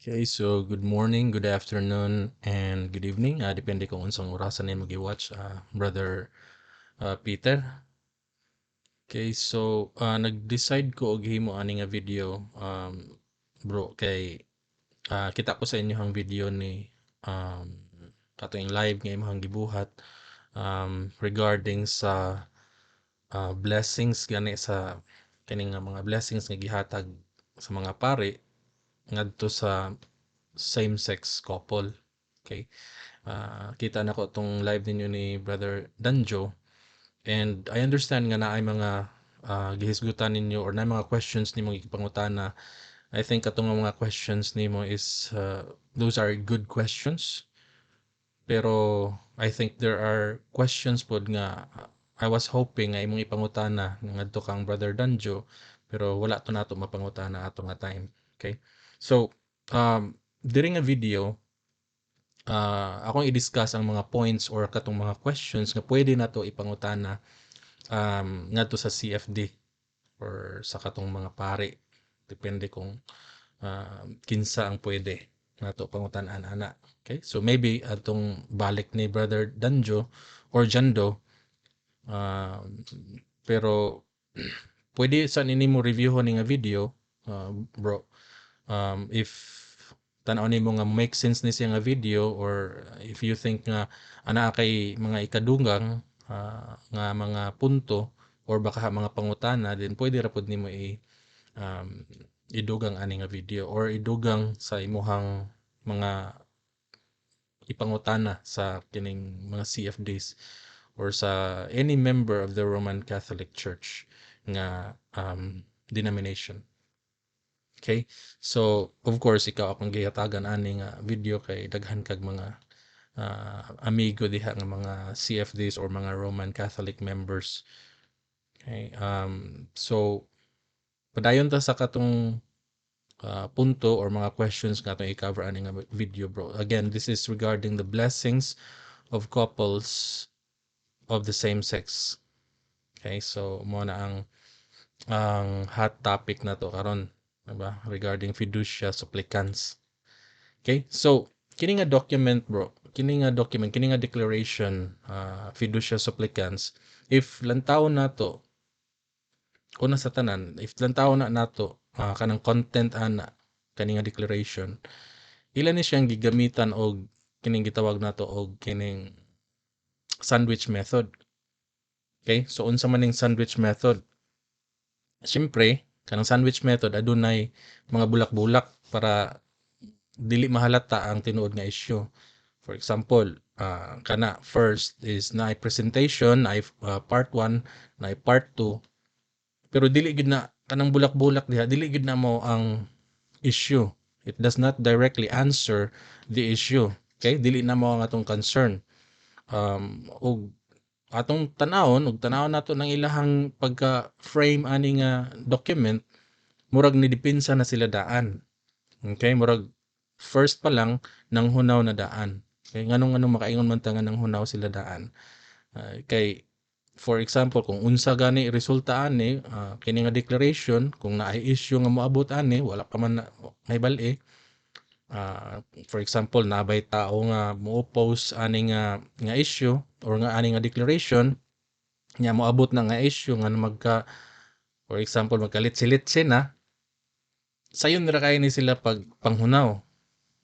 Okay, so good morning, good afternoon, and good evening. Depende kung unsang orasan na mag-watch, Brother Peter. Okay, so nag-decide ko og himo ani nga video, bro, kay kita ko sa inyo ang video ni katong live nga imong gibuhat regarding sa blessings gani sa kining nga mga blessings nga gihatag sa mga pari ngadto sa same-sex couple. Okay. Kita na ko itong live ninyo ni Brother Danjo. And I understand nga na ay mga gihisgutan ninyo or na mga questions ni mong ipangutana. I think atong mga questions nimo is those are good questions. Pero I think there are questions pod nga I was hoping nga imong ipangutana ngadto kang Brother Danjo pero wala to nato mapangutana ato nga time. Okay? So, during a video, akong i-discuss ang mga points or katong mga questions nga pwede nato ipangutana ngadto sa CFD or sa katong mga pari. Depende kung kinsa ang pwede nato pangutan-an ana. Okay? So maybe atong balik ni Brother Danjo or Jando pero pwede sa nimo reviewon nga video bro if tanaw nimo nga make sense ni siya nga video or if you think nga ana kay mga ikadunggang nga mga punto or baka mga pangutana then pwede ra pud nimo idugang ani nga video or idugang sa imuhang mga ipangutana sa kining mga CFDs or sa any member of the Roman Catholic Church nga denomination. Okay? So, of course, ikaw akong gihatagan ani nga video kay daghan kag mga amigo diha nga mga CFDs or mga Roman Catholic members. Okay? So, padayon ta sa katong punto or mga questions nga itong i-cover ani nga video, bro. Again, this is regarding the blessings of couples of the same sex. Okay? So, mo na ang hot topic na to karon, diba? Regarding fiducia supplicans. Okay? So, kini nga document, bro. Kini nga document, kini nga declaration, fiducia supplicans, if lantaw nato una sa tanan, if lantaw na nato kanang content ana kani nga declaration, ilan ni siyang gigamitan og kining gitawag nato og kining sandwich method. Okay? So unsa man ning sandwich method? Siyempre, kanang sandwich method adunay mga bulak-bulak para dili mahalata ang tinuod nga issue. For example, kana first is na presentation, na part 1, na part 2. Pero dili gid na kanang bulak-bulak diha, dili gid na mo ang issue. It does not directly answer the issue. Okay? Dili na mo ang atong concern. Og atong tanawon nato ng ilahang pagka-frame ani nga document, murag ni depensa na sila daan. Okay? Murag first pa lang nang hunaw na daan. Okay? Nganong makaingon man ta nga nang hunaw sila daan. Kay for example, kung unsa gani resulta ani kini nga declaration, kung naay issue nga moabot ani, wala pa man may bal-e. For example, nabay tao nga mo-oppose ani nga issue or nga ani nga declaration, nya moabot na nga issue nga for example magkalit-silitse na, sayon ra kay ni sila pag panghunaw,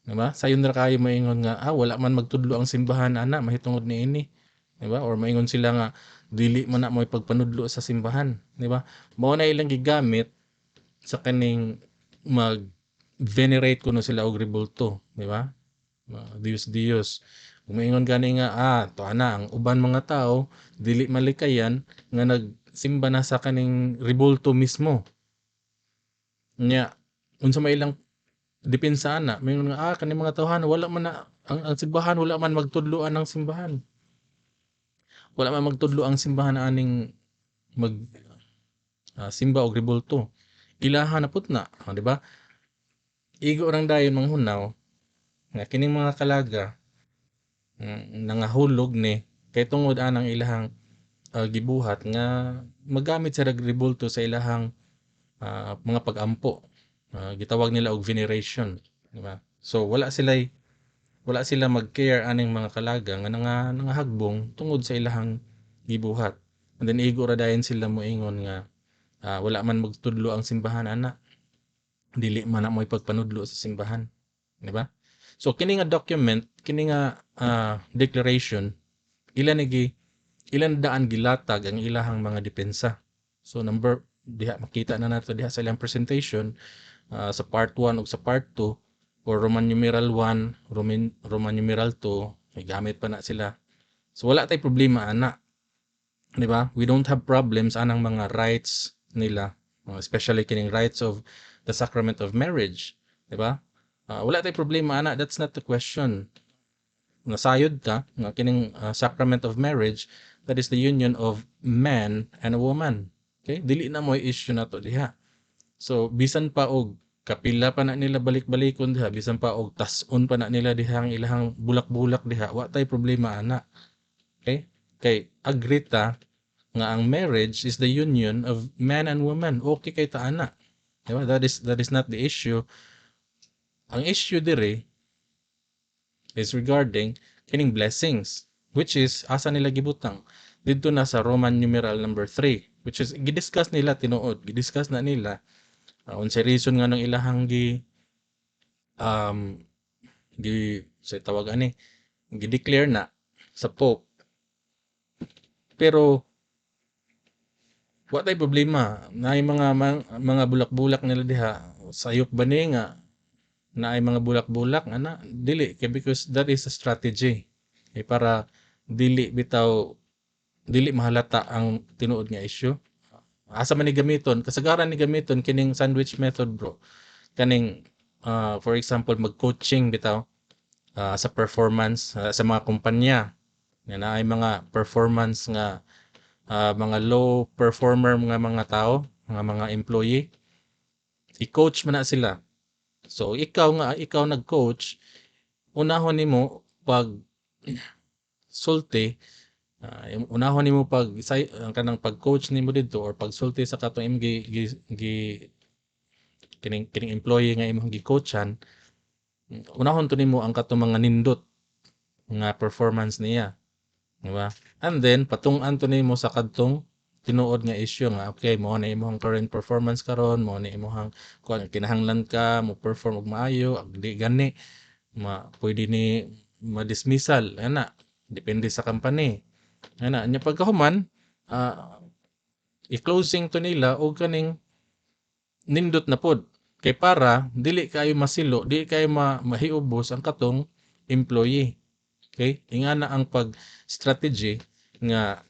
diba? Sayon ra kayo maingon nga wala man magtudlo ang simbahan ana mahitungod niini, diba? Or maingon sila nga dili man na mo pagpanudlo sa simbahan, diba? Mao na ilang gigamit sa kaning mag-venerate kuno sila og rebulto, diba? Dios. Kung maingon gani nga to ana ang uban mga tao dili malikayan nga nagsimba na sa kaning rebulto mismo. Nya unsa may ilang depensa ana, maingon nga kaning mga tawhan wala man na ang simbahan, wala man magtudloan ng simbahan. Wala man magtudlo ang simbahan aning mag simba og rebulto. Ilaha na pud na, di ba? Igo rang dayon manghunaw nga kining mga kalaga nangahulog ni kay tungod anang ilahang gibuhat nga magamit sa rebulto sa ilahang mga pag-ampo. Gitawag nila og veneration, di ba? So wala sila mag-care aning mga kalaga nga nangahagbong tungod sa ilahang gibuhat. And then igo ra dayon sila moingon nga wala man magtudlo ang simbahan ana, dili man na mo'y pagpanudlo sa simbahan, di ba? So kini nga document, kini nga declaration, ilan daan gilatag ang ilahang mga depensa. So diha makita na nato diha sa ilang presentation sa part 1 ug sa part 2 or Roman numeral 1, Roman numeral 2, may gamit pa na sila. So wala tay problema ana, di ba? We don't have problems anang mga rights nila, especially kining rights of the sacrament of marriage, di ba? Wala tay problema ana, that's not the question. Nasayod ka nga kining sacrament of marriage, that is the union of man and a woman. Okay? Dili na mo issue na to diha. So bisan pa og kapila pa na nila balik-balikon diha, bisan pa og tas-on pa na nila diha ang ilahang bulak-bulak diha, wa tay problema ana. Okay? Kay agree ta nga ang marriage is the union of man and woman. Okay kay ta ana. Diba? That is not the issue. Ang issue dire is regarding kining blessings, which is asa nila gibutang didto na sa Roman numeral number 3, which is gidiscuss nila tinuod, gidiscuss na nila unsay reason nga nang ilahang um say tawag ani gi-declare na sa Pope. Pero wa tay problema, naay mga bulak-bulak nila diha, sayop ba ni nga na ay mga bulak-bulak ana, dili kay because that is a strategy para dili mahalata ang tinuod nga issue. Asa man ni gamiton, kasagaran ni gamiton kining sandwich method bro, kaning for example mag-coaching bitaw sa performance sa mga kumpanya nga naay mga performance nga mga low performer mga tao, mga employee, i-coach man na sila. So ikaw nag-coach, unahon nimo pag sulti, unahon nimo pag kanang pag-coach nimo didto or pagsulti sa katong kining employee nga imong gi-coachan, unahon to nimo ang katong mga nindot nga performance niya, di ba? And then patung-an to nimo sa kadtong tinuod nga issue nga okay mo na imong current performance karon, mo na imong kuan kinahanglan ka mo perform og maayo, di gani pwede ni ma-dismissal ana, depende sa company ana nya pagkahuman i-closing to nila og kaning nindot na pod kay para dili kayo masilo, dili kayo mahiubos ang katong employee. Okay, ingana ang pag-strategy nga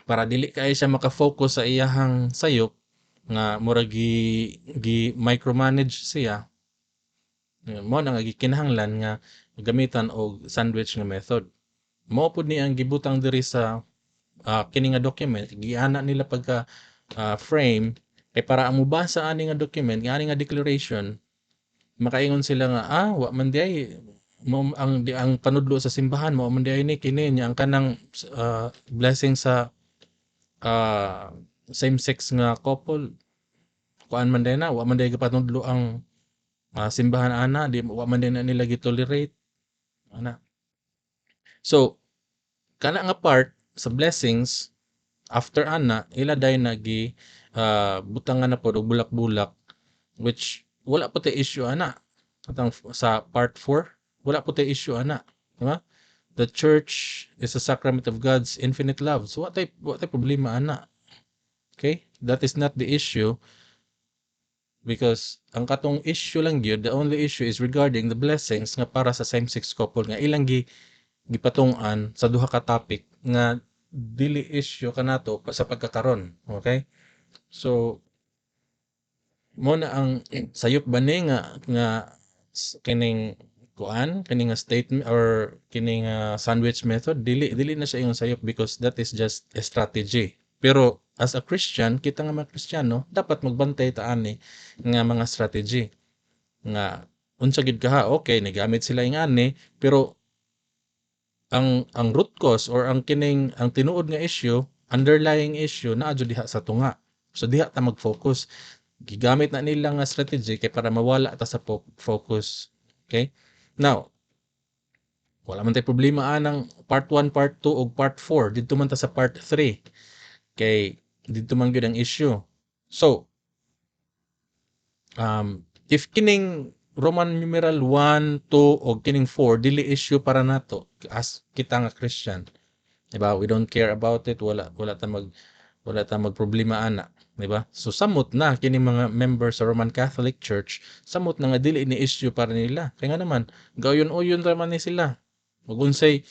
para dili kayo siya maka-focus sa iyahang sayop nga murag gi micromanage siya, mo na nga gikinahanglan nga gamitan og sandwich nga method. Mao pud ni ang gibutang diri sa kini nga document, giana nila pagka frame kay para ang mubasa ani nga document, ani nga declaration, makaingon sila nga wa man diay ang panudlo sa simbahan mo man diay ni kini nya ang kanang blessing sa same sex nga couple kuan man din na wa man diay panudlo ang simbahan ana, di wa man din na nila gi-tolerate ana. So kana nga part sa blessings after ana ila day nagi butangan na pod og bulak-bulak, which wala pa tay issue ana katang sa part 4, wala po tay issue ana, di ba? The church is a sacrament of God's infinite love. So what tay problema ana? Okay? That is not the issue because ang katong issue lang gyud, the only issue is regarding the blessings nga para sa same-sex couple nga ilang gipatong-an sa duha ka topic nga dili issue kanato sa pagkakaron. Okay? So mo na ang sayop ba ni nga kining nga statement or kining sandwich method, dili na siya yung sayop because that is just a strategy. Pero as a Christian, kita nga mga Kristiyano, dapat magbantay ta ani nga mga strategy nga unsa gid ka okay nagamit sila ingani, pero ang root cause or ang tinuod nga issue, underlying issue naa jud diha sa tunga. So diha ta mag-focus. Gigamit na nila nga strategy kay para mawala ta sa focus Okay? Now, wala man tay problema anang part 1, part 2 ug part 4 didto man ta sa part 3 kay didto man gyud ang issue. So, if kining Roman numeral 1, 2 o kining 4 dili issue para nato as kita nga Christian, di ba? We don't care about it, wala ta magproblema ana, di ba? So samot na kini mga members sa Roman Catholic Church, samot na nga dili ni issue para nila. Kaya nga naman gayon-uyon ra man ni sila. Ug unsay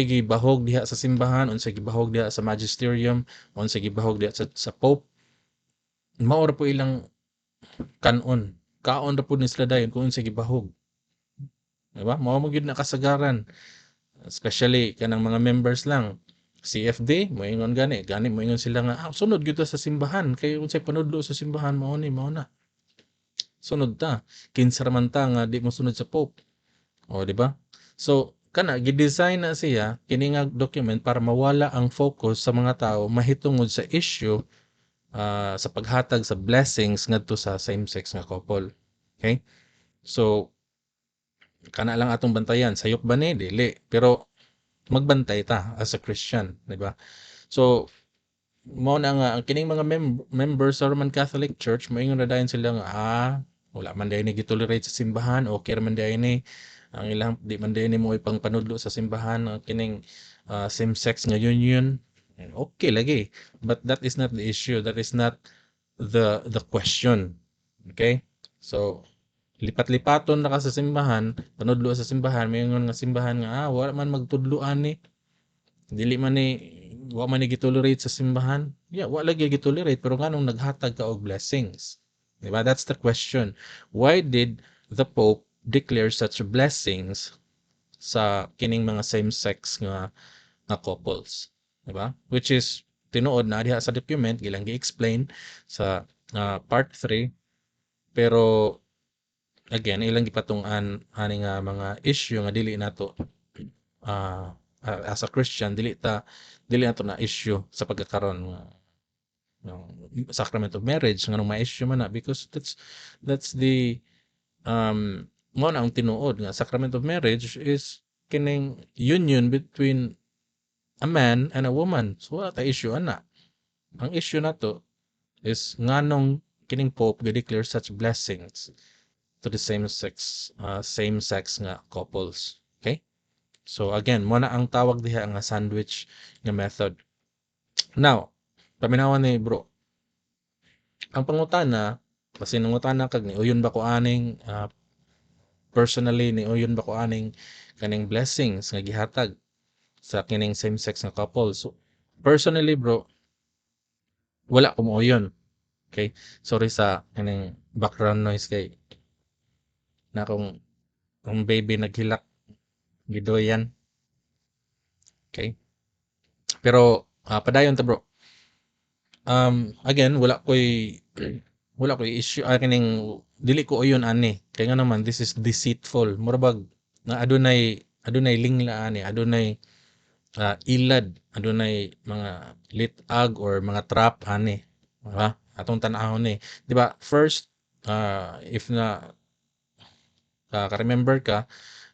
gibahog diha sa simbahan, unsay gibahog diha sa magisterium, unsay gibahog diha sa Pope, mao ra po ilang kanon. Kaon ra pud ni sila dayon kung unsay gibahog. Di ba? Mao mo gyud na kasagaran. Especially kanang mga members lang. CFD, moingon gani moingon sila nga sunod gyud ta sa simbahan kay unsay panudlo sa simbahan mao na. Sunod ta. Kinsa man ta nga di mo sunod sa Pope. O di ba? So kana gidesign na siya kini nga document para mawala ang focus sa mga tao mahitungod sa issue sa paghatag sa blessings ngadto sa same-sex nga couple. Okay? So kana lang atong bantayan sayop ba ni dili pero magbantay ta as a Christian, di ba? So mao na nga ang kining mga members sa Roman Catholic Church moingon na dayon sila nga wala man dayon ni gitolerate sa simbahan, okay man dayon ni ang ilang di man dayon ni mo ipangpanudlo sa simbahan ang kining same sex nga union. Okay lagi, but that is not the issue, that is not the question. Okay? So lipat-lipaton na ka sa simbahan, panudlo sa simbahan, mayingon nga simbahan nga wala man magtudloan ni dili man ni wa man ni gitolerate sa simbahan. Yeah, wala lagi gitolerate pero nganong naghatag ka og blessings. Diba? That's the question. Why did the Pope declare such blessings sa kining mga same-sex nga couples? Diba? Which is tinuod na diha sa document gilang gi-explain sa part 3 pero again ilang gipatung-an ani nga mga issue nga dili nato as a Christian dili nato na issue sa pagkakaroon ng sacrament of marriage nganong ma-issue man na because that's the mo na ang tinuod nga sacrament of marriage is kining union between a man and a woman. So wala ta issue ana. Ang issue nato is nganong kining Pope ga-declare such blessings to the same-sex nga couples. Okay? So again, mo na ang tawag diha nga sandwich nga method. Now, paminawan ni bro. Ang pangutana, kasi nangutana kag ni uyon ba ko aning personally ni uyon ba ko aning kaning blessings nga gihatag sa kining same-sex nga couple. So personally bro, wala ko mo uyon. Okay? Sorry sa kaning background noise kay na kung baby naghilak gidoyan. Okay? Pero padayon ta bro. Again, wala koy issue kining dili ko uyon ani. Kaya nga naman this is deceitful. Murabag na adunay lingla ani, adunay ilad, adunay mga litag or mga trap ani. Diba? Atong tan-ahon ni. Di ba? First, if na ka-remember ka,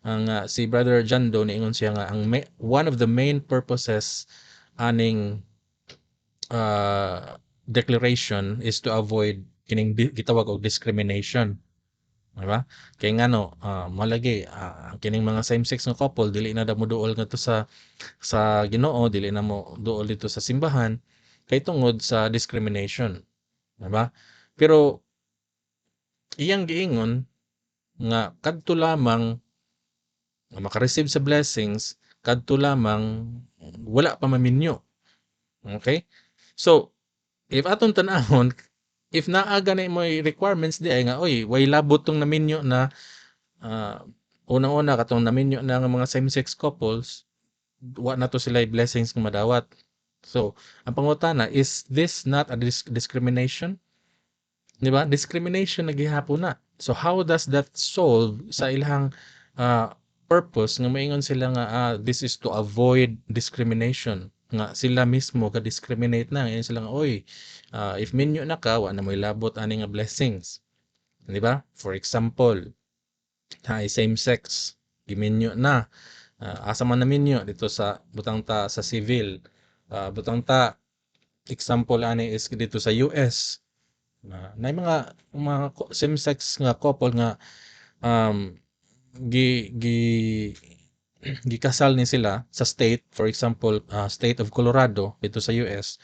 ang si Brother John Doe niingon siya nga one of the main purposes aning declaration is to avoid kining gitawag og discrimination. Diba? Kay ngano malagi kining mga same-sex nga couple dili na mo duol ngadto sa Ginoo, dili na mo duol dito sa simbahan kay tungod sa discrimination. Diba? Pero iyang giingon nga kadto lamang maka-receive sa blessings kadto lamang wala pa maminyo. Okay? So, if atong tanahon, if naa gani mo requirements di ay nga way labot tong naminyo na unang-una katong naminyo na nga mga same-sex couples, wa na to sila blessings nga madawat. So, ang pangutana, is this not a discrimination? Di ba? Discrimination na gihapon na. So, how does that solve sa ilang purpose nga maingon sila nga this is to avoid discrimination? Nga sila mismo ka-discriminate na. Ngayon sila nga, if minyo na ka, wa na mo'y labot ani nga blessings. Di ba? For example, Hay same sex giminyo na. Asa man naminyo dito sa butang ta sa civil. Butang ta example ani is dito sa US. Na mga same sex nga couple nga um gi gi gikasal ni sila sa state, for example state of Colorado dito sa US,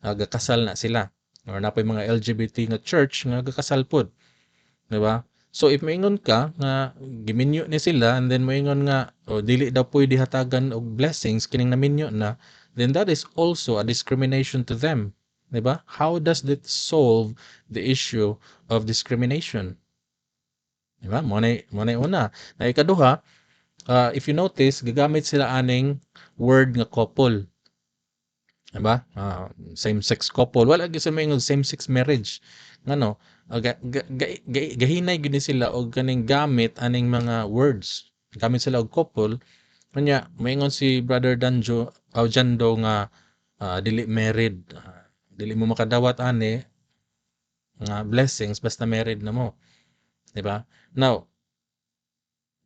gakasal na sila or napay mga LGBT nga church nga gakasal pod, di ba? So if moingon ka nga giminyo ni sila and then moingon nga dili daw pwede hatagan og blessings kining naminyo na, then that is also a discrimination to them, di ba? How does that solve the issue of discrimination? Di ba? Mo na una. Na ikaduha, if you notice, gagamit sila aning word nga couple. Diba? Same-sex couple. Wala gyud sa maingon same-sex marriage. Ngano, gahinay gyud ni sila og kaning gamit aning mga words. Gamit sila og couple. Kanya, maingon si Brother Danjo, Jando nga dili married. Dili mo makadawat ani nga blessings basta married na mo. Diba? Now,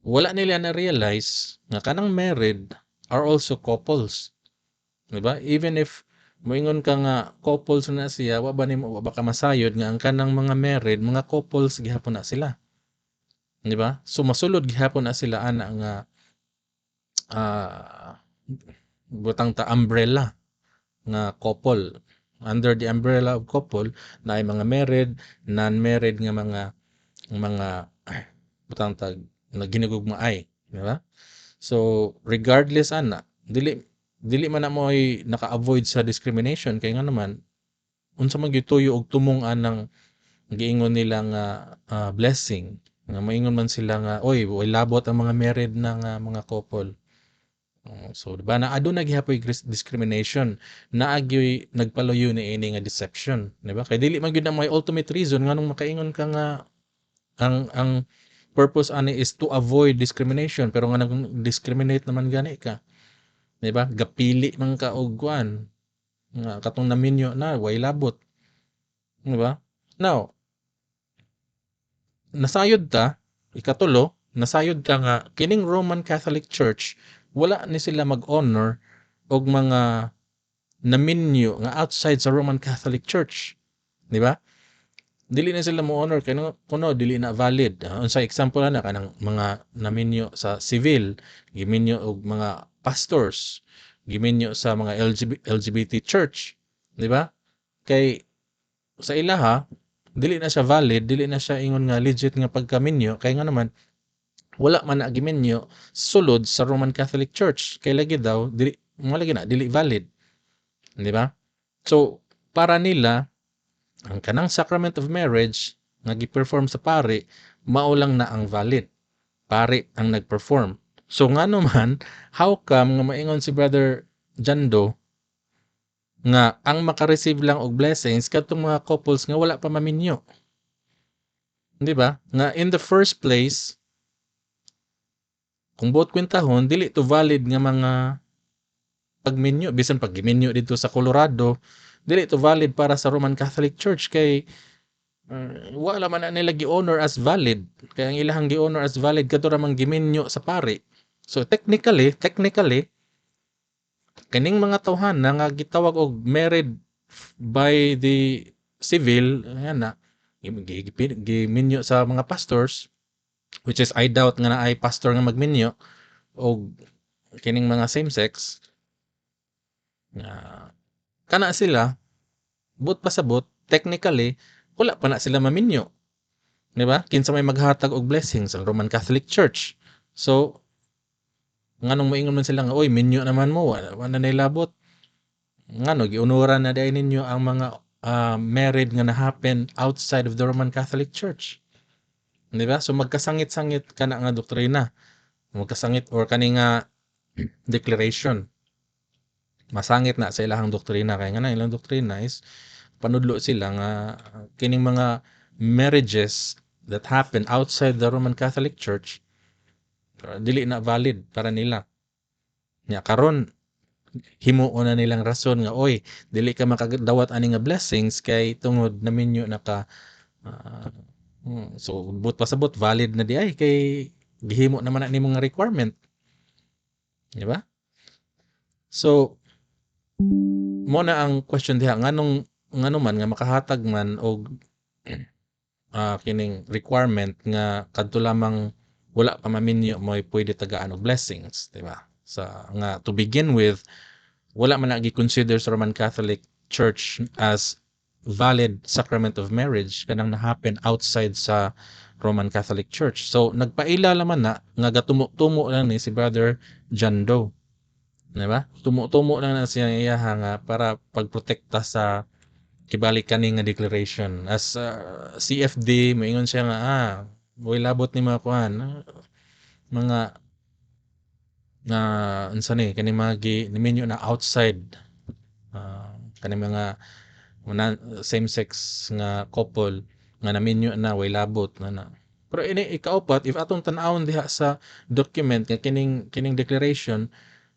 wala nila na-realize nga kanang married are also couples. Diba? Even if moingon ka nga couples na siya, wa ba ka masayod nga ang kanang mga married, mga couples gihapon na sila. Diba? So masulod gihapon na sila ana nga butang ta umbrella nga couple. Under the umbrella of couple na ay mga married, non-married nga mga butang ta na ginugugmaay, di ba? So regardless ana, dili man na mo ay naka-avoid sa discrimination kay nga naman unsa man gyud tuyo og tumong anang giingon nila nga blessing nga maingon man sila nga oy way labot ang mga married na nga mga couple. So diba na aduna gihapoy discrimination, naagyoy nagpaluyo ni ini nga deception, di ba? Kay dili man gyud na may ultimate reason nganong makaingon ka nga ang purpose ani is to avoid discrimination pero nga nag-discriminate naman gani ka. Di ba? Gapili man ka og kuan nga katong naminyo na way labot. Di ba? Now, nasayod ta, ikatulo, nasayod ka nga kining Roman Catholic Church wala ni sila mag-honor og mga naminyo nga outside sa Roman Catholic Church. Di ba? Dili na sila mo honor kay kuno dili na valid. Unsa example na kanang mga naminyo sa civil, giminyo og mga pastors, giminyo sa mga LGBT church, di ba? Kay sa ilaha dili na siya valid, dili na siya ingon nga legit nga pagkaminyo kay nga naman wala man na giminyo sulod sa Roman Catholic Church kay lagi daw dili dili valid, di ba? So para nila ang kanang sacrament of marriage nga gi-perform sa pari mao lang na ang valid. Pari ang nag-perform. So ngano man, how come nga maingon si Brother Jando nga ang maka-receive lang og blessings kadtong mga couples nga wala pa maminyo? Di ba? Nga in the first place, kung buot kwentahon, dili to valid nga mga pagminyo. Bisan pag giminyo dito sa Colorado, dili to valid para sa Roman Catholic Church kay wala man na nila gi-honor as valid. Kaya ang ilahang gi-honor as valid kadto ra man giminyo sa pari. So technically kaning mga tawhan na nga gitawag og married by the civil na giminyo sa mga pastors, which is I doubt nga na ay pastor nga magminyo og kining mga same sex kana sila but pasabot technically wala pa na sila maminyo, di ba? Kinsa may maghatag og blessings ang Roman Catholic Church. So nganong moingon man sila nga oy minyo naman mo wala na nilabot. Ngano giunuran na dai ninyo ang mga married nga na happen outside of the Roman Catholic Church. Di ba? So magkasangit-sangit kana nga doktrina. Magkasangit or kani nga declaration. Masangit na sa ilahang doktrina kay nga na ilang doktrina is panudlo sila nga kining mga marriages that happen outside the Roman Catholic Church dili na valid para nila. Nya karon himuon na nilang rason nga oy dili ka makadawat ani nga blessings kay tungod naminyo naka so but pasabot valid na di ay kay gihimo naman na nimo nga requirement, di ba? So mo na ang question diha, ngano man nga makahatag man og kining requirement nga kadto lamang wala pa maminyo mo'y pwede tagaan og blessings, di ba? Sa nga to begin with, wala man na gi-consider sa Roman Catholic Church as valid sacrament of marriage kanang na-happen outside sa Roman Catholic Church. So nagpaila laman na nga gatumo-tumo lang ni si Brother John Doe, di ba? Tumo-tumo lang na siya iyaha nga para pagprotekta sa kibalik kani nga declaration. As CFD, moingon siya nga, way labot ni mga kuhan, mga unsa ni kani mga niminyo na outside kani mga same sex nga couple nga naminyo na way labot na. Pero ini ikaupat, if atong tan-awon diha sa document nga kining declaration,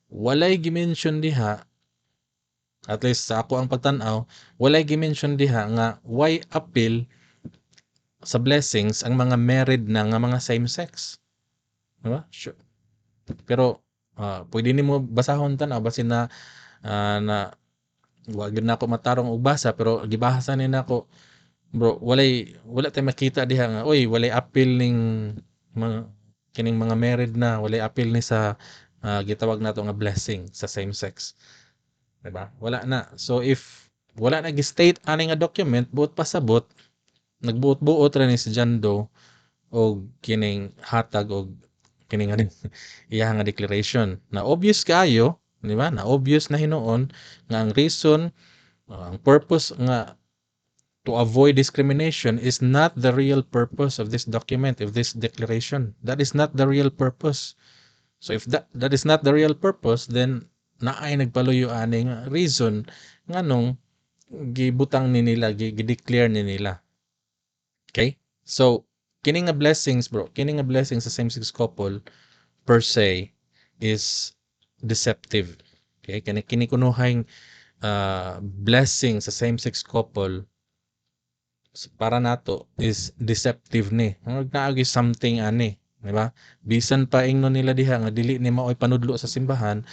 walay gi-mention diha, at least sa ako ang pagtan-aw, walay gi-mention diha nga why appeal sa blessings ang mga married na nga mga same sex. Diba? Sure. Pero pwede nimo basahon tan basin na wag na ako matarong og basa, pero gibasa ni nako, bro, wala tay makita diha nga walay appeal ning mga kining mga married na, walay appeal ni sa gitawag nato nga blessing sa same sex. Diba? Wala na. So if wala na gi-state ani nga document, buot pasabot, nagbuot-buot ra ni si John Doe og kining hatag og kining nga iya nga declaration na obvious kayo, di ba? Na obvious na hinuon nga ang reason, ang purpose nga to avoid discrimination is not the real purpose of this document, of this declaration. That is not the real purpose. So if that is not the real purpose, then naay nagpaluyo ani nga reason nganong gibutang ni nila, gi-declare ni nila. Okay? So kining nga blessings, bro, kining nga blessings sa same-sex couple per se is deceptive. Okay? Kini kunuhang blessing sa same-sex couple para nato is deceptive ni. Naagi something ani, di ba? Bisan pa ingnon nila diha nga dili ni maoy panudlo sa simbahan,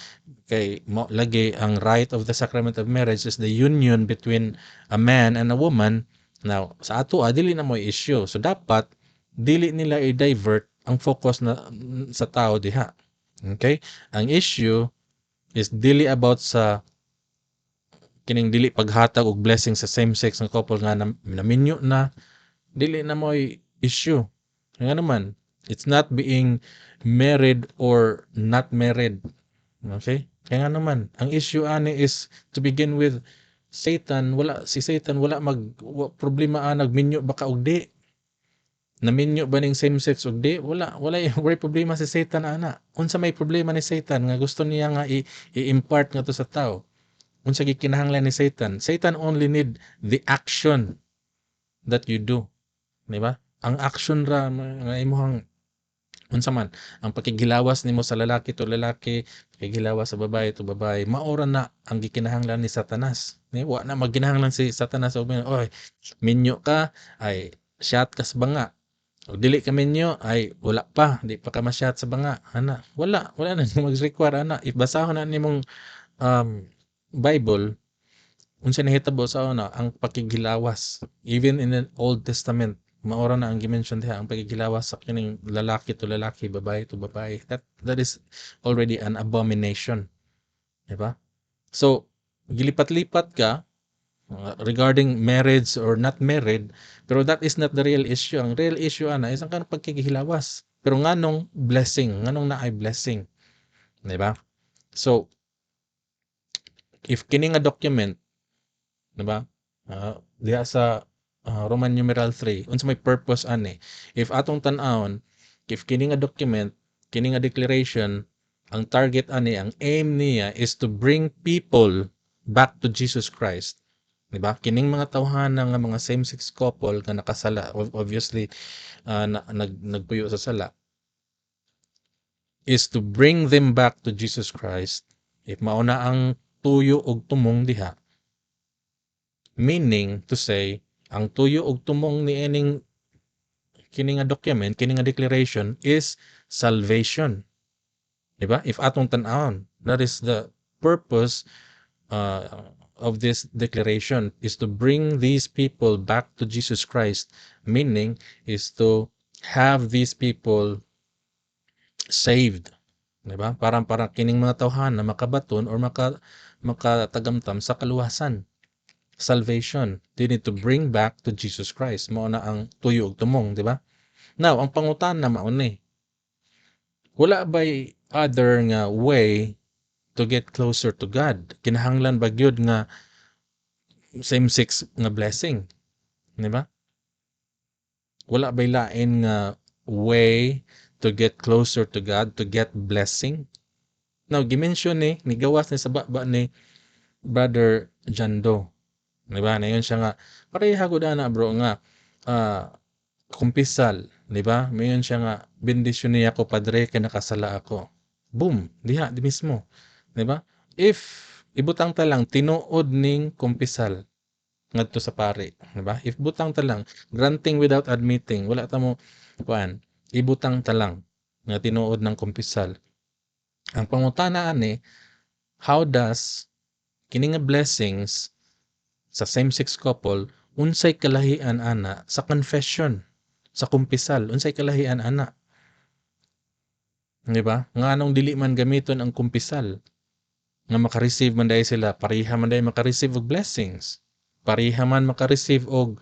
kay mo lagi ang rite of the sacrament of marriage is the union between a man and a woman. Now sa ato dili na mo issue, so dapat dili nila i-divert ang focus na sa tao diha. Okay, ang issue is dili about sa kining dili paghatag og blessing sa same sex nga couple nga naminyo na, dili na mo issue nga naman. It's not being married or not married. Okay? Kaya nga naman, ang issue ani is to begin with, si Satan wala problema nagminyo baka og di. Naminyo ba ning same sex og di? Wala problema si Satan ana. Unsa may problema ni Satan nga gusto niya nga i-impart nga to sa tao? Unsa gikinahanglan ni Satan? Satan only need the action that you do. Di ba? Ang action ra nga imong unsa man ang pakigilawas nimo sa lalaki to lalaki, pakigilawas sa babae to babae, maora na ang gikinahanglan ni Satanas. Wa na magkinahanglan si Satanas og minyo ka ay shot ka sa banga. O dili ka minyo ay wala pa, di pa ka ma-shot sa banga. Ana, wala na mag-require ana. If basahon na nimong Bible, unsa nahitabo sa una ang pakigilawas. Even in the Old Testament, maora na ang gimension diha ang pakigilawas sa kining lalaki to lalaki, babae to babae. That is already an abomination. Diba? So, gilipat-lipat ka regarding marriage or not married, pero that is not the real issue. Ang real issue ana is ang kanang pagkikihilawas. Pero nganong blessing, nganong naay blessing. Diba? So, if kini nga document, diba? Diha sa Roman numeral 3, unsa may purpose ani? If atong tan-awon, if kini nga document, kini nga declaration, ang target ani, ang aim niya is to bring people back to Jesus Christ. Diba? Kining mga tawhana nga mga same-sex couple nga nakasala, obviously nagpuyo sa sala, is to bring them back to Jesus Christ. If mauna ang tuyo og tumong diha, meaning to say, ang tuyo og tumong ni ining kini nga document, kini nga declaration is salvation. Diba? If atong tan-awon, that is the purpose of this declaration, is to bring these people back to Jesus Christ, meaning is to have these people saved. Diba? Parang kining mga tawhan na makabaton or makatagamtam sa kaluwasan. Salvation. They need to bring back to Jesus Christ. Mao na ang tuyo ug tumong, di ba? Now, ang pangutan na mao ni. Wala ba'y other nga way to get closer to God? Kinahanglan ba gyud nga same-sex nga blessing? Di ba? Wala ba'y lain nga way to get closer to God, to get blessing? Now, gimension ni gawas ni sa baba ni Brother Jando. Diba? Na yun siya nga, pareha ko na bro nga, kumpisal. Diba? Mayon siya nga, bendisyon niya ako, Padre, kaya nakasala ako. Boom! Diha, di mismo. Diba? If, ibutang talang, tinuod ning kumpisal, ngadto sa pare. Diba? If butang talang, granting without admitting, wala ta mo, ibutang talang, nga tinuod ng kumpisal. Ang pangutana ani, how does kini nga blessings sa same-sex couple, unsay kalahian ana sa confession, sa kumpisal, unsay kalahian ana. Di ba? Nga anong dili man gamiton ang kumpisal, nga makareceive man dahil sila, pareha man dahil makareceive og blessings, pareha man makareceive og,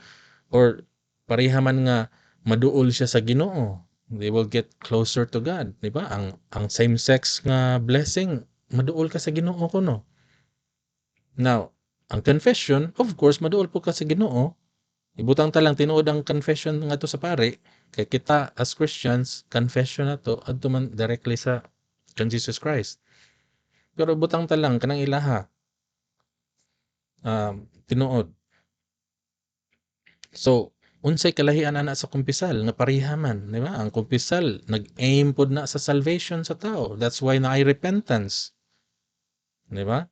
or pareha man nga maduol siya sa Ginoo. They will get closer to God. Di ba? Ang same-sex nga blessing, maduol ka sa Ginoo kuno. Now, ang confession, of course, maduol po ka sa Ginoo. Ibutang talang tinuod ang confession nga to sa pare. Kay kita as Christians, confession na to adto man directly sa kan Jesus Christ. Pero butang talang kanang ilaha tinuod. So, unsay kalahian ana sa kumpisal nga pareha man, di ba? Ang kumpisal nag-aim pod na sa salvation sa tao. That's why na ay repentance. Di ba?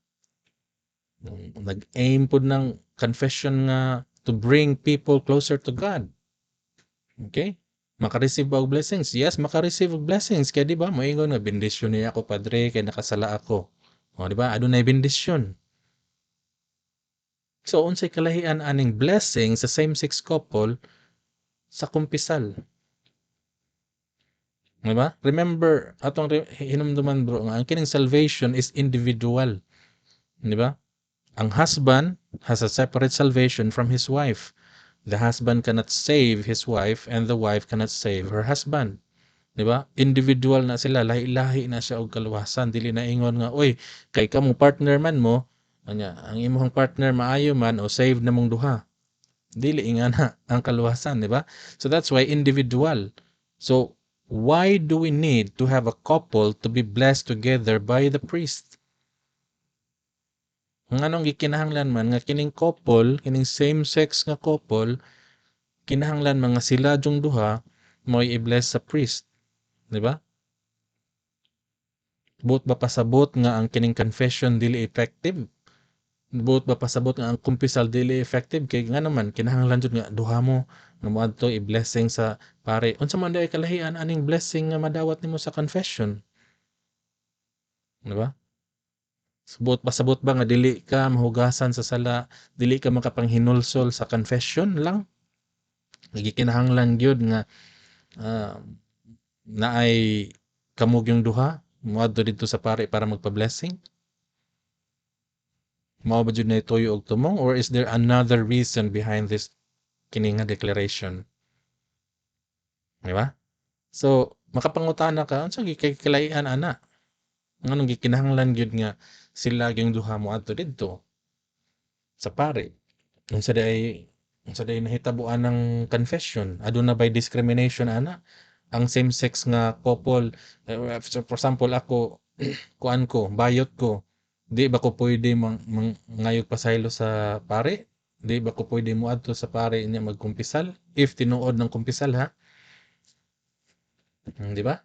Nag-aim pod ng confession nga to bring people closer to God. Okay? Makareceive ba og blessings? Yes, makareceive og blessings. Kaya di ba, moingon nga, bendisyon niya ako, Padre, kaya nakasala ako. O, di ba? Adunay bendisyon. So, unsay kalahian aning blessing sa same-sex couple sa kumpisal. Di ba? Remember, atong hinumduman bro, nga ang kining salvation is individual. Di ba? Ang husband has a separate salvation from his wife. The husband cannot save his wife and the wife cannot save her husband. Di ba? Individual na sila, lahi-lahi na siya og kaluwasan. Dili na ingon nga, oy, kay kamo partner man mo, ang imong partner maayo man o save na mong duha. Dili nga na ang kaluwasan, di ba? So that's why individual. So why do we need to have a couple to be blessed together by the priest? Ang anong gikinahanglan man nga kining couple, kining same-sex nga couple, kinahanglan mga sila jung duha mo i-bless sa priest, di ba? Buot ba pasabot nga ang kining confession dili effective? Buot ba pasabot nga ang kumpisal dili effective? Kay nga naman kinahanglan jud nga duha mo nga moadto i-blessing sa pare. Unsa man day kalahian aning blessing nga madawat nimo sa confession? Di ba? Subot pasabot ba nga dili ka mahugasan sa sala, dili ka makapanghinulsol sa confession lang? Nagikinahanglan gyud nga naay kamug yung duha moadto dito sa pare para magpa-blessing? Mao ba jud na ituyo og tumong, or is there another reason behind this kini nga declaration? Di ba? So, makapangutana ka, unsa gikailayan ana? Nganong gikinahanglan gyud nga sila gyung duha moadto didto sa pare? Unsa day nahitabuan ng confession? Aduna by discrimination ana? Ang same-sex nga couple, so for example ako, kuan ko, bayot ko, di ba ko pwede ngayog pasaylo sa pare? Di ba ko pwede moadto sa pare niya magkumpisal? If tinuod ng kumpisal ha? Di ba?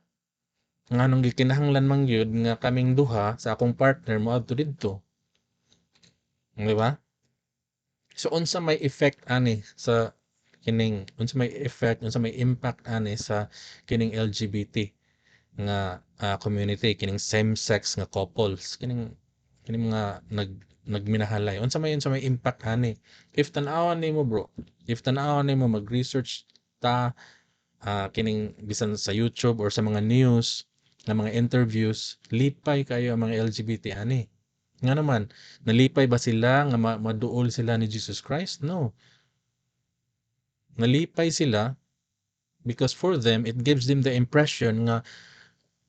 Nganong gikinahanglan man gyud nga kaming duha sa akong partner moadto didto. Di ba? So unsa may effect ani sa kining unsa may effect, unsa may impact ani sa kining LGBT nga community, kining same-sex nga couples, kining mga nagminahalay. Unsa may impact ani. If tan-awan nimo bro, if tan-awan nimo mag-research ta kining bisan sa YouTube or sa mga news nga mga interviews, lipay kayo ang mga LGBT ani. Nga naman, nalipay ba sila nga maduol sila ni Jesus Christ? No. Nalipay sila because for them, it gives them the impression nga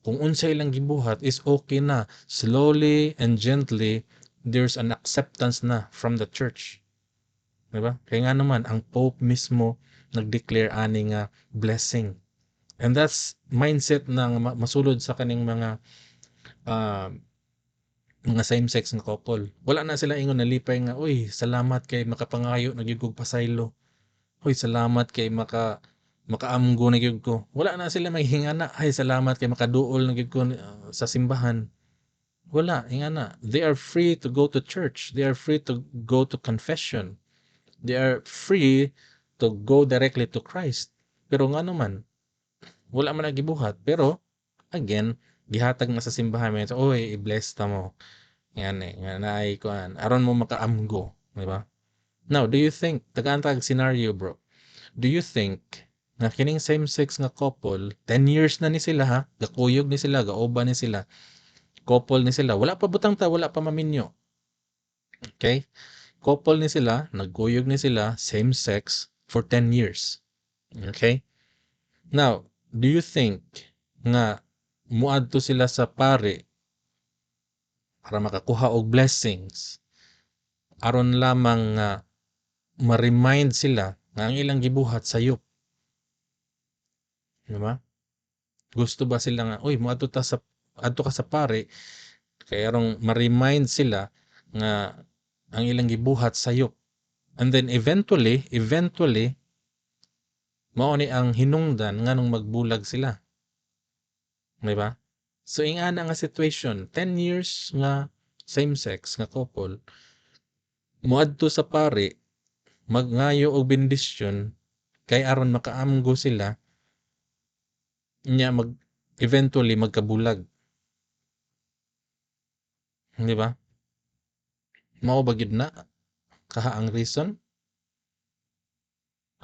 kung unsa ilang gibuhat is okay na. Slowly and gently, there's an acceptance na from the church. Diba? Kaya nga naman, ang Pope mismo nag-declare ani nga blessing. And that's mindset na masulod sa kaning uh, mga same-sex nga couple. Wala na sila ingon nalipay nga, uy, salamat kay makapangayo na gyud kog pasaylo. Uy, salamat kay makaamgo na gyud ko. Wala na sila maghingana, ay salamat kay makaduol na gyud ko sa simbahan. Wala, ingana. They are free to go to church. They are free to go to confession. They are free to go directly to Christ. Pero nga naman, wala man nagibuhat. Pero, again, gihatag na sa simbahan mo, oy, i-bless ta mo. Yan eh, nga naay kuan. Aron mo makaamgo, di ba? Now, do you think, tagaan-tag scenario bro, do you think nga kining same-sex nga couple, 10 years na ni sila ha, gakuyog ni sila, gaoba ni sila, couple ni sila, wala pa butang ta, wala pa maminyo. Okay? Couple ni sila, nagkuyog ni sila, same-sex, for 10 years. Okay? Now, do you think nga muadto sila sa pare para makakuha og blessings aron lamang nga ma-remind sila nga ang ilang gibuhat sayop? Di ba? Gusto ba sila nga, uy, muadto ka sa pare kay arong ma-remind sila nga ang ilang gibuhat sayop. And then eventually mao ni ang hinungdan nganong magbulag sila. Di ba? So ingana nga situation, 10 years nga same-sex nga couple muadto sa pare magngayo og bendisyon kay aron makaamgo sila nya eventually magkabulag. Di ba? Mao ba gid na kaha ang reason?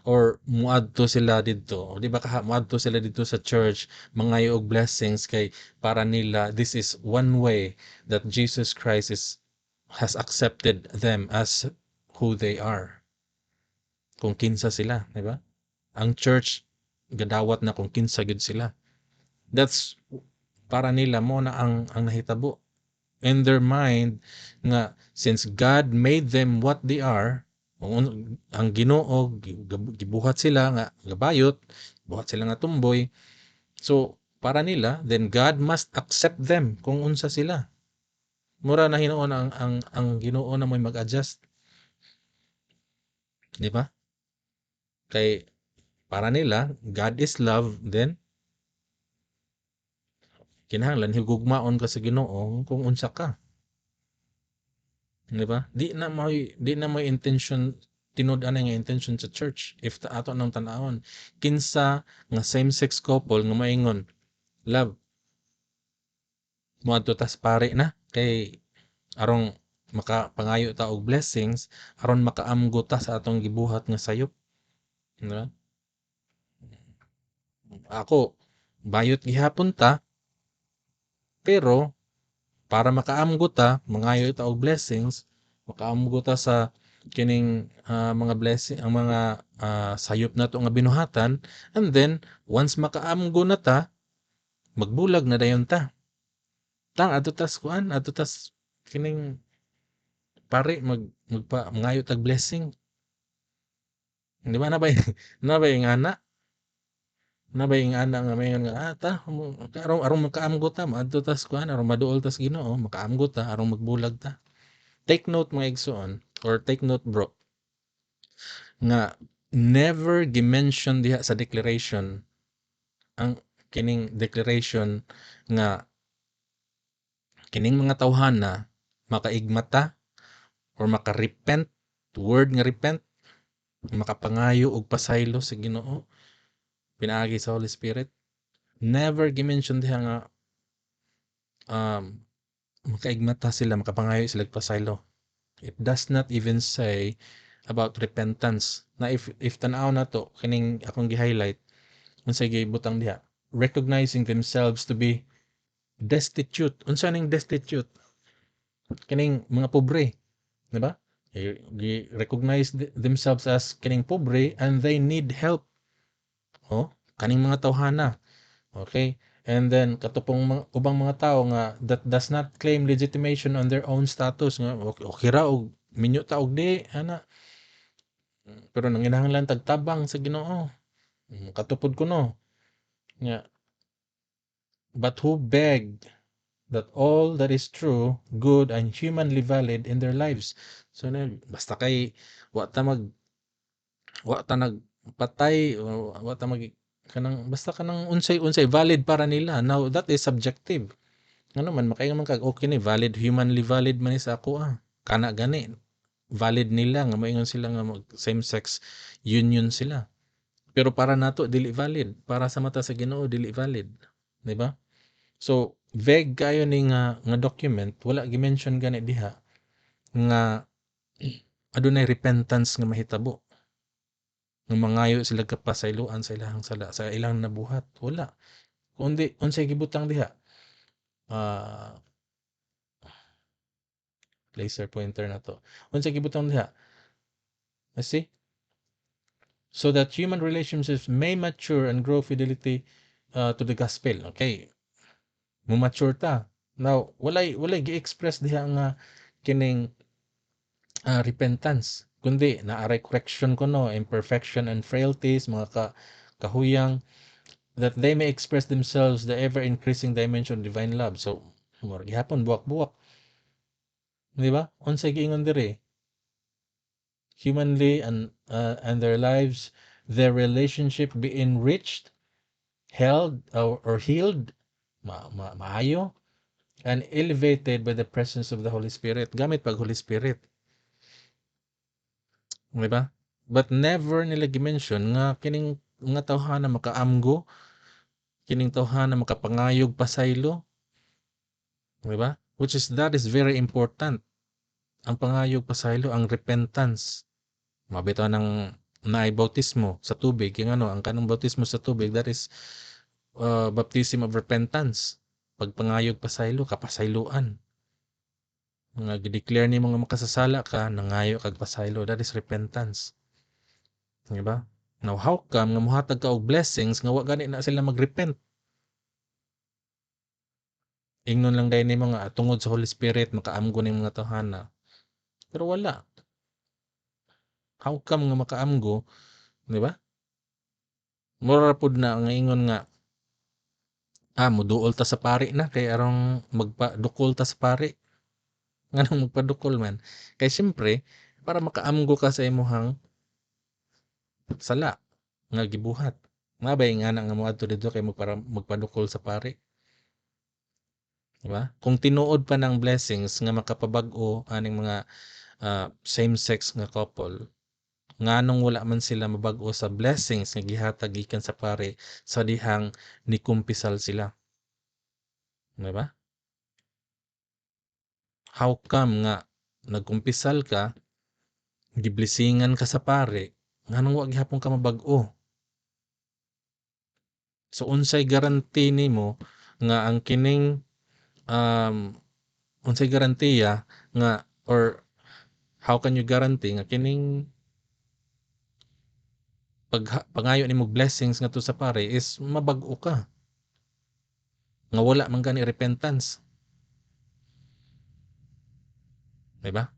Or muadto sila didto, di ba kaha muadto sila dito sa church mangayo og blessings kay para nila this is one way that Jesus Christ has accepted them as who they are. Kung kinsa sila, di ba? Ang church gadawat na kung kinsa gid sila. That's para nila mo na ang nahitabo in their mind nga since God made them what they are, ang Ginoo gibuhat sila nga gabayot, buhat sila nga tumboy. So para nila then God must accept them kung unsa sila. Mura na hinuon ang Ginoo na may mag-adjust. Di ba? Kay para nila God is love, then kinahanglan higugmaon ka sa Ginoo kung unsa ka. Di ba? Di na may intention tinud-an nga intention sa church if ato nang tan-awon kinsa nga same-sex couple nga maingon love moadto tas pare na kay arong makapangayo ta og blessings aron makaamgo ta sa atong gibuhat nga sayop. Di ba? Ako bayot gihapon ta pero para makaamgo ta mangayo ta og blessings makaamgo ta sa kining mga blessing ang mga sayop nato nga binuhatan, and then once makaamgo na ta magbulag na dayon ta adto tas kuan adto tas kining pare mangayo tag blessing. Di ba na ba yung ana nga mayon nga ta arong makaamgo ta maadto tas kuan arong maduol tas Ginoo makaamgo ta arong magbulag ta. Take note mga igsoon or take note bro nga never gi-mention diha sa declaration ang kining declaration nga kining mga tawhana makaigmata or maka-repent, word nga repent makapangayo og pasaylo sa Ginoo pinaagi sa Holy Spirit. Never gi-mention diha nga um makaigmata sila makapangayo sila og pasaylo. It does not even say about repentance. Na if tan-aw na to kining akong gi-highlight unsay gibutang diha, recognizing themselves to be destitute. Unsa ning destitute? Kining mga pobre, di ba? Recognize themselves as kining pobre and they need help. Oh, kaning mga tawhana. Okay? And then katupong ubang mga tao nga that does not claim legitimation on their own status nga okay ra og minyo ta og di ana. Pero nanginahanglan tagtabang sa Ginoo. Katupod ko no. Nga but who begged that all that is true, good, and humanly valid in their lives. So basta kay wa ta nagpatay o wa ta mag kanang basta kanang unsay valid para nila. Now that is subjective. Ano man makaingon man kag okay ni valid, humanly valid man ni sa ako kana gani valid nila nga moingon sila nga same sex union sila. Pero para nato dili valid, para sa mata sa Ginoo dili valid, di ba? So vague kayo ni nga document, wala gi-mention gani diha nga adunay repentance nga mahitabo. Nga mangayo sila kapasayloan sa ilang sala sa ilang nabuhat, wala. Kundi unsay gibutang diha? Laser pointer na to. Unsay gibutang diha? See? So that human relationships may mature and grow fidelity to the gospel. Okay. Mumature ta. Now, walay gi-express diha nga kining repentance. Kundi naaray correction kuno, imperfection and frailties, mga kahuyang, that they may express themselves the ever-increasing dimension of divine love. So, more gihapon buwak-buwak. Di ba? Unsay giingon diri? Humanly and their lives, their relationship be enriched, held or healed, maayo, and elevated by the presence of the Holy Spirit. Gamit pag Holy Spirit. Diba? But never nila gi-mention nga kining mga tawhana makaamgo, kining tawhana makapangayog pasaylo. Diba? That is very important. Ang pangayog pasaylo, ang repentance. Mabitaw ng naay bautismo sa tubig. Yung ang kanong bautismo sa tubig, that is baptism of repentance. Pagpangayog pasaylo, kapasayloan. Nga gi-declare ni mga makasasala ka, nangayo kag pasaylo, that is repentance. Diba? Now, how come nga muhatag ka og blessings nga wa gani na sila magrepent? Ingnon lang dahil ni mga tungod sa Holy Spirit, makaamgo ni mga tawhana. Pero wala. How come nga makaamgo? Diba? Mura pud na nga ingon nga, muduol ta sa pari na, kay arong magpadukol ta sa pari. Nga nang magpadukol man. Kay siyempre, para makaamgo ka sa imuhang sala nga gibuhat. Mabay nga na nga moadto dito kay para magpadukol sa pari. Diba? Kung tinuod pa ng blessings nga makapabag-o aning mga same-sex nga couple, nganong wala man sila mabag-o sa blessings nga gihatag gikan sa pare sa dihang nikumpisal sila. Diba? How come nga nagkumpisal ka, giblisingan ka sa pare, nganong wa gihapon ka mabag-o? So unsay guarantee nimo nga ang kining unsay garantiya nga or how can you guarantee nga kining pangayo nimo blessings nga to sa pare is mabag-o ka? Nga wala man gani repentance. Diba?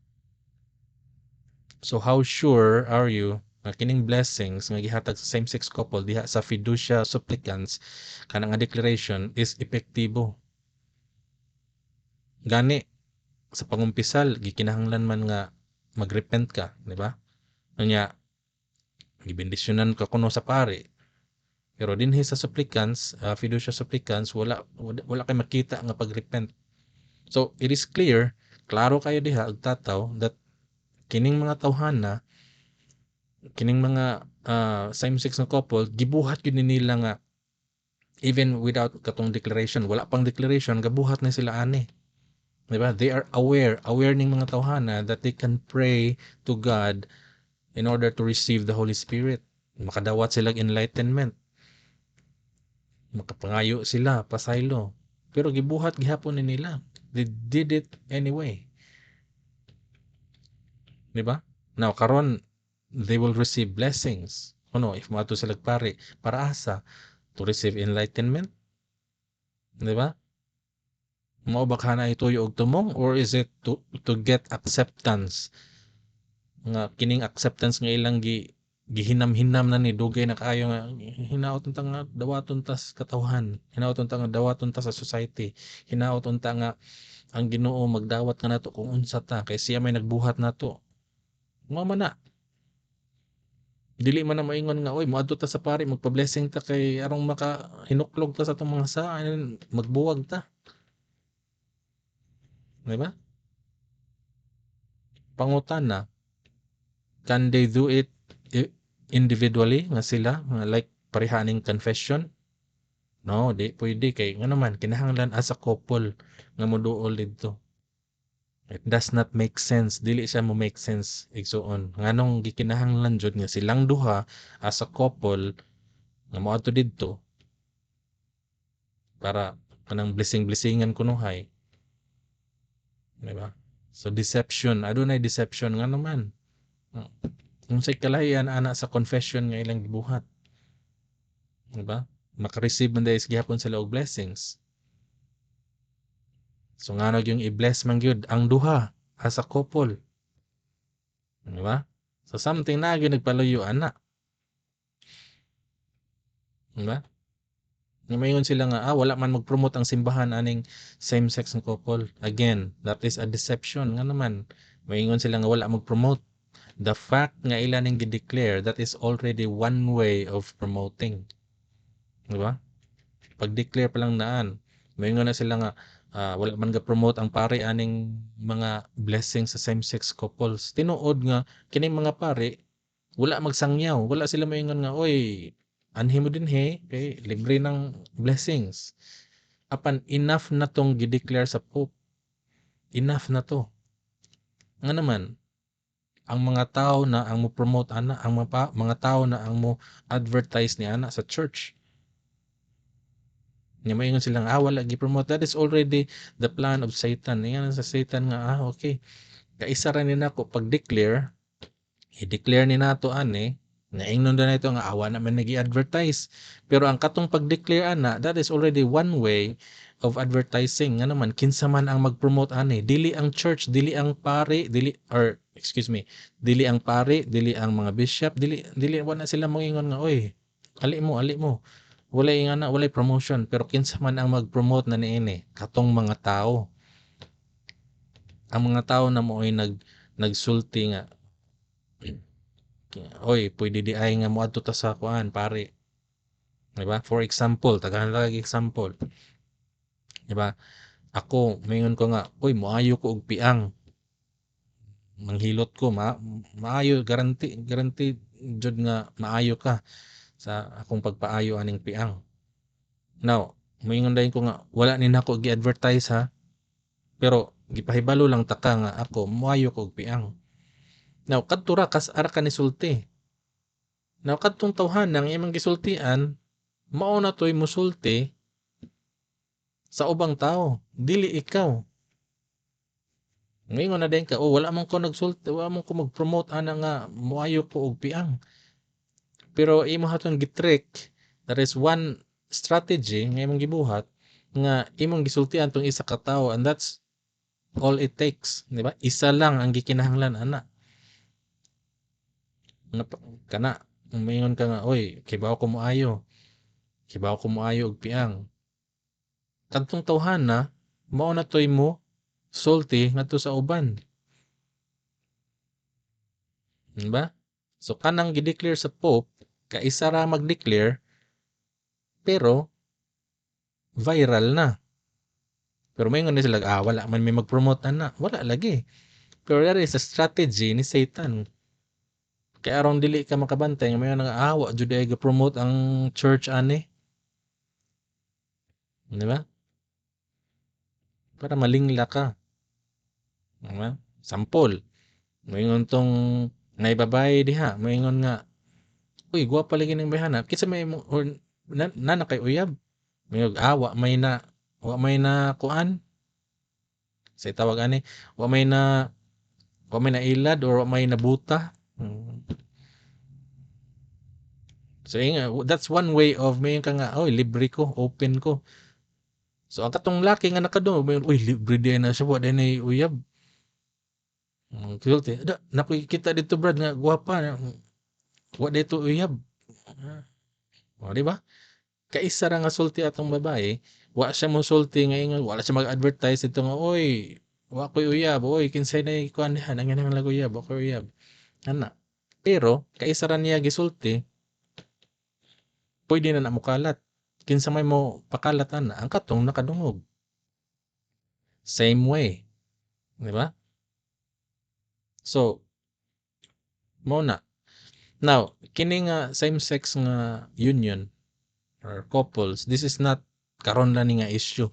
So how sure are you nga kining blessings nga gihatag sa same-sex couple diha sa fiducia supplicans kanang nga declaration is epektibo? Gani sa pangumpisal gikinahanglan man nga magrepent ka, di ba? Nya gibendisyonan ka kuno sa pare. Pero dinhi sa supplicants, fiducia supplicants wala kay makita nga pagrepent. So it is clear, klaro kayo diha og tataw that kining mga tawhana kining mga same-sex na couple gibuhat yun nila nga even without katong declaration, wala pang declaration, gabuhat na sila ani. Diba? They are aware ning mga tawhana that they can pray to God in order to receive the Holy Spirit. Makadawat sila enlightenment. Makapangayo sila, pasaylo. Pero gibuhat gihapon ni nila. They did it anyway. Diba? Now, karon they will receive blessings. Ano, if maato sila pare, para asa? To receive enlightenment? Diba? Mao ba kana ituyo og tumong or is it to get acceptance? Nga kining acceptance nga ilang gihinam-hinam na ni dugay na kaayo nga hinaot unta nga dawaton ta sa katawhan, hinaot unta nga dawaton ta sa society, hinaot unta nga ang Ginoo magdawat ka nato kung unsa ta kay siya may nagbuhat nato. Mao man na, dili man na maingon nga oy moadto ta sa pari magpa-blessing ta kay arong maka hinuklog ta sa atong mga saan magbuwag ta, di ba? Pangutana, can they do it individually nga sila nga like parehaning confession? No, di pwede kay nga naman kinahanglan as a couple nga moduol didto. It does not make sense. Dili siya mo make sense igsuon. Nganong gikinahanglan jud nga silang duha as a couple nga moadto didto para kanang blessing-blessingan kunuhay, di ba? So deception, adunay deception nga naman. Unsay kalahian ana sa confession nga ilang gibuhat, di ba? Maka-receive man dahil gihapon sila og blessings. So ngano yung i-bless man gyud ang duha as a couple. Di ba? So something na gyud nagpaluyo ana. Di ba? Mayon sila nga wala man mag-promote ang simbahan aning same-sex nga couple. Again, that is a deception nga naman. Mayon sila nga wala mag-promote. The fact nga ila ning gi-declare, that is already one way of promoting. Di ba? Pag-declare pa lang naan, mayon na sila nga wala man ga-promote ang pare aning mga blessings sa same-sex couples. Tinuod nga kining mga pare wala magsangyaw, wala sila maingon nga oy anhi mo din kay libre ng blessings. Apan enough na tong gi-declare sa Pope. Enough na to. Nga naman ang mga tao na ang mo promote ana, ang mga tao na ang mo advertise ni ana sa church. Nga maingon silang wala gi-promote. That is already the plan of Satan. Yan sa Satan nga okay. Kaisa ra ni nako pag-declare, i-declare ni nato ani nga ingnon na ito nga awa naman nag-i-advertise. Pero ang katong pag-declare ana, that is already one way of advertising. Nga naman kinsa man ang mag-promote ani, dili ang church, dili ang pare, dili ang pare, dili ang mga bishop, dili wala sila moingon nga oy ali mo walay nga na walay promotion, pero kinsa man ang mag-promote na niini katong mga tao. Ang mga tao na mo ay nagsulti nga oy pwede di ay nga moadto ta sa kuan pare, di ba? For example, tagahan lang example, di ba? Ako mayon ko nga oy moayo ko og piang, manghilot ko maayo, garanti jud nga maayo ka sa akong pagpaayo aning piang. Now moingon dayon ko nga wala ni nako gi-advertise ha, pero gipahibalo lang ta ka nga ako moayo ko og piang. Now kadto ra ara ka ni sulti. Now kadtong tawhanang imong gisultian mao na toy mosulti sa ubang tao, dili ikaw. Ngayon na din ka, wala man ko nagsulti, wala man ko mag-promote ana nga moayo ko og piang. Pero imo haton gitrick, there is one strategy nga imong gibuhat nga imong gisultian tong isa ka tawo, and that's all it takes, di ba? Isa lang ang gikinahanglan ana. Kana mayon ka nga oy kibaw ko moayo og piang. Kadtong tawhana mao na toy mo sulti ngadto sa uban. Diba? So kanang gi-declare sa Pope, kaisa ra mag-declare pero viral na. Pero may nga sila wala man may mag-promote ana, wala lagi. Pero that is a strategy ni Satan. Kay aron dili ka makabantay nga mayon nga awa jud ay ga-promote ang church ani, di ba? Para malingla ka, di ba? Sampol, moingon tong nay babae diha, moingon nga, "Uy, gwapa lagi ning bayhana." Kinsa may mo or na kay uyab? Mayog wa may na kuan, sa tawag ani, wa may na wa may nailad or wa may nabuta. So that's one way of mayon ka nga, "Oy, libre ko, open ko." So ang katong laki nga nakadungog mayon, "Uy, libre di na siya, wa di na uyab." Guilty. Da, nakikita dito brad nga gwapa na wa dito uyab. O, di ba? Kaisa ra nga sulti atong babae, wa siya mo sulti nga ingon, wala siya mag-advertise ito nga, "Oy, wa ko'y uyab, oy, kinsay na kuan diha, nanginahanglan lag uyab, wa ko'y uyab." Ana. Pero kaisa ra niya gisulti, pwede na mukalat. Kinsa may mo pakalat ana, ang katong nakadungog. Same way, di ba? So, mo na. Now, kini nga same-sex nga union or couples, this is not karon lang ni nga issue.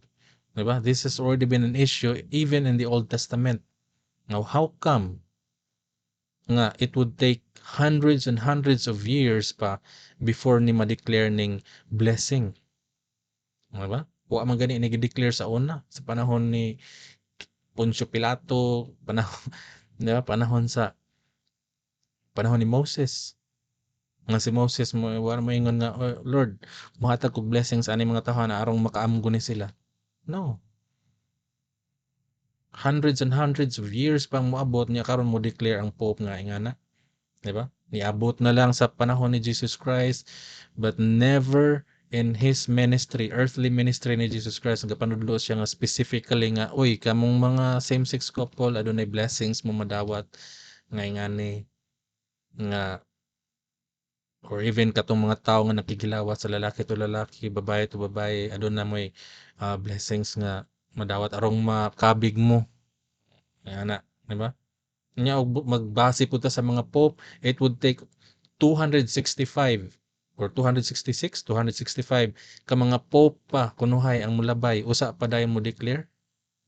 Diba? This has already been an issue even in the Old Testament. Now, how come nga it would take hundreds and hundreds of years pa before ni ma-declare ning blessing? Diba? Wa man gani nag-declare sa una, sa panahon ni Poncio Pilato, panahon, diba? Panahon ni Moses. Nga si Moses mo wala mo ingon nga, "Oh, Lord, mohatag kog blessings ani mga tawo na arong makaamgo ni sila." No. Hundreds and hundreds of years pang moabot niya karon mo declare ang Pope nga ingana, di ba? Niabot na lang sa panahon ni Jesus Christ, but never in his ministry, earthly ministry ni Jesus Christ, nagapanudlo siya nga specifically nga, "Uy, kamong mga same-sex couple adunay blessings mo madawat nga ingani nga." Or even katong mga tao nga nakigilawat sa lalaki to lalaki, babae to babae, aduna moy blessings nga madawat arong makabig mo. Ayan na, di ba? Nya og magbase po ta sa mga pope, it would take 265 or 266, 265 ka mga pope pa kunuhay ang mulabay, usa pa dayon mo declare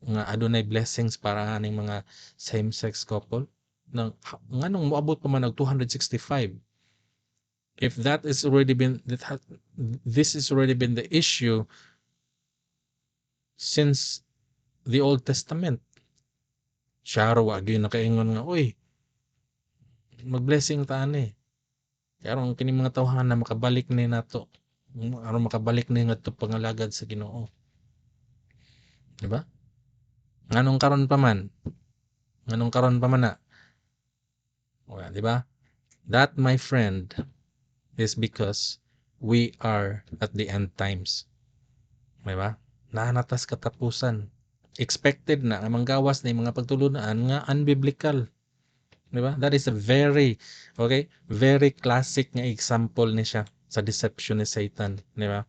nga adunay blessings para aning mga same-sex couple. Nang nganong moabot pa man og 265? If that is already been this is already been the issue since the Old Testament. Siya raw agi nakaingon nga, "Uy, mag-blessing ta ani." Aron kini mga tawhan na makabalik ni nato. Aron makabalik ni ngadto pangalagad sa Ginoo. Di ba? Nganong karon pa man? Nganong karon pa man na? O, di ba? That, my friend, is because we are at the end times. Di ba? Naanatas katapusan. Expected na ang manggawas na yung mga pagtulunaan nga unbiblical. Di ba? That is a very classic nga example ni siya sa deception ni Satan. Di ba?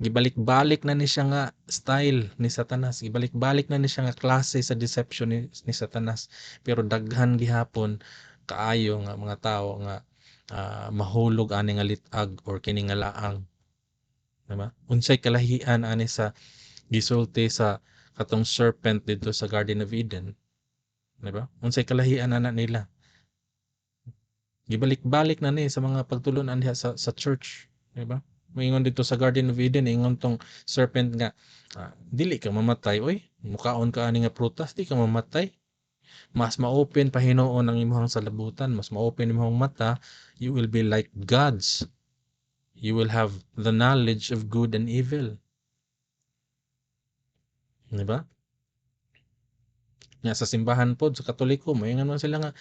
Gibalik-balik na ni siya nga style ni Satanas. Gibalik-balik na ni siya nga klase sa deception ni Satanas. Pero daghan gihapon kaayo nga mga tao nga mahulog ani nga litag or kini nga laang. Diba? Unsay kalahian ani sa gisulti sa katong serpent dito sa Garden of Eden. Diba? Unsay kalahian ana nila. Gibalik-balik na ni sa mga pagtulon-an diha sa church, diba? Moingon dito sa Garden of Eden, ingon tong serpent nga, dili ka mamatay, oy. Mukaon ka ani nga prutas, di ka mamatay. Mas ma-open pa Hinuon ang imong salabutan, mas ma-open imong mata, you will be like gods. You will have the knowledge of good and evil. Diba? Nga sa simbahan pod sa Katoliko, moingon man sila nga,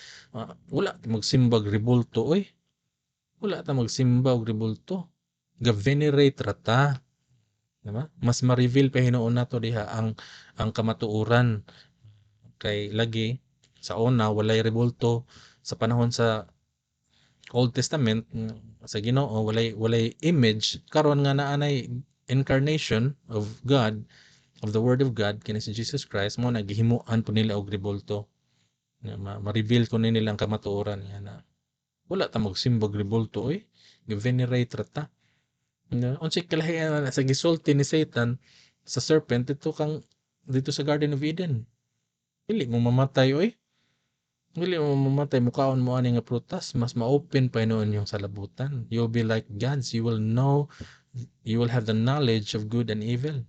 wala magsimbag rebulto, oy. Wala ta magsimba og rebulto. Ga-venerate rata. Diba? Mas ma-reveal pa Hinuon nato diha ang kamatuoran. Kay lagi sa una walay rebulto sa panahon sa Old Testament sa Ginoo walay image, karon nga naanay incarnation of God, of the Word of God kini si Jesus Christ, mo naghihimuan po nila og rebulto. Ma-reveal ko nila ang kamatuoran nga na wala ta magsimbag ribulto oy. Gi-venerate ra ta. Unsay kalahian na sa gisulti ni Satan sa serpent dito sa Garden of Eden. Dili mo mamatay oy. Dili mo mamatay mukaon mo ani nga prutas, mas ma-open pa noon yung salabutan. You'll be like gods. You will have the knowledge of good and evil.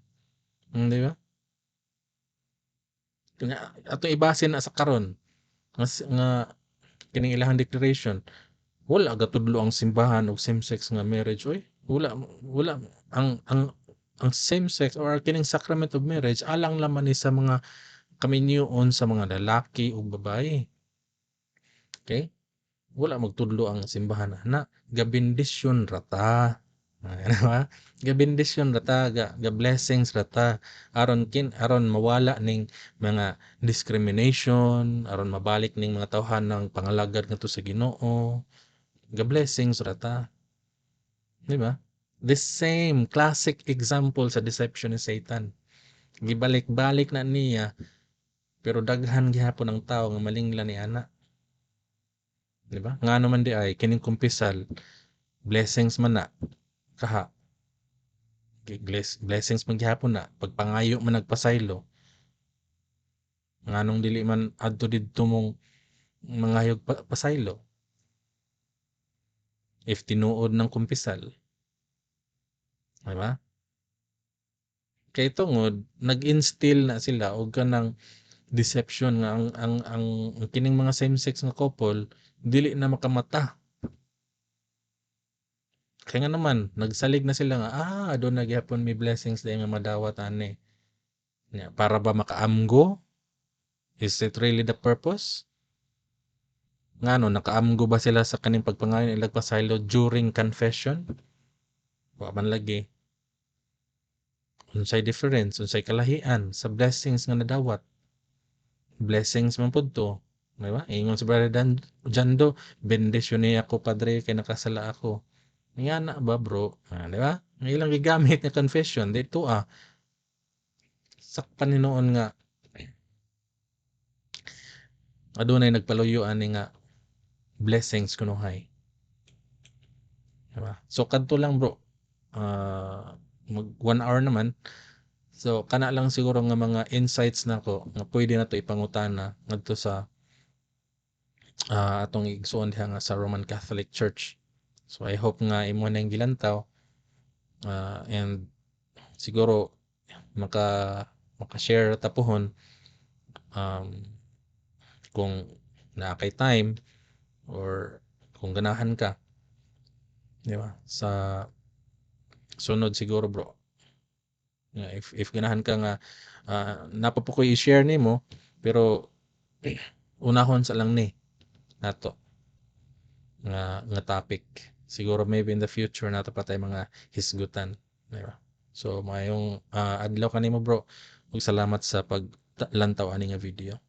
Di ba? Nga ato ibase na sa karon nga kining ilahang declaration, wala gatudlo ang simbahan og same-sex nga marriage oy. Wala ang same-sex or kining sacrament of marriage alang laman ni sa mga kaminyoon sa mga lalaki ug babae. Okay? Wala magtudlo ang simbahan na gabindisyon rata. Ano ba? Gabindisyon rata, ga blessings rata aron mawala ning mga discrimination, aron mabalik ning mga tawhan ng pangalagad ngadto sa Ginoo. Ga blessings rata, di ba? The same classic example sa deception ni Satan. Gibalik-balik na niya pero daghan gihapon ang tao nga malingla ni ana. Di ba? Ngano man di ay kining kumpisal blessings man na kaha blessings man gihapon na pagpangayo man nagpasaylo nganong dili man adto didto mong mangayog pasaylo if tinuod ng kumpisal, di ba? Kay tungod nag-instill na sila og kanang deception nga ang kining mga same-sex nga couple dili na makamata. Kaya nga naman, nagsalig na sila nga, doon na gyapon may blessings dahil nga madawat ani. Para ba makaamgo? Is it really the purpose? Ngano, nakaamgo ba sila sa kaning pagpangayon ilag pasaylo during confession? Wa man lagi. Unsay difference, unsay kalahian sa blessings nga nadawat? Blessings man pud to. Di ba? Ingon si Brother Jando, bendisyon niya ako, Padre, kay nakasala ako. Nga na ba, bro? Di ba? Ang ilang gigamit na confession, dito sa Panginoon nga adunay nagpaluyo ani nga blessings kunuhay. Diba? So kadto lang bro. Mag 1 hour naman. So kana lang siguro nga mga insights nako nga pwede nato ipangutana ngadto sa atong igsuon diha nga sa Roman Catholic Church. So I hope nga imo nang gilantaw and siguro maka-share ta pohon kung naa kay time or kung ganahan ka, di ba? Sa sunod siguro bro. If ganahan ka nga napapukoy i-share nimo pero unahon sa lang ni nato nga topic. Siguro maybe in the future nato pa tay mga hisgutan, di ba? So mayong adlaw kanimo bro. Ug salamat sa paglantaw ani nga video.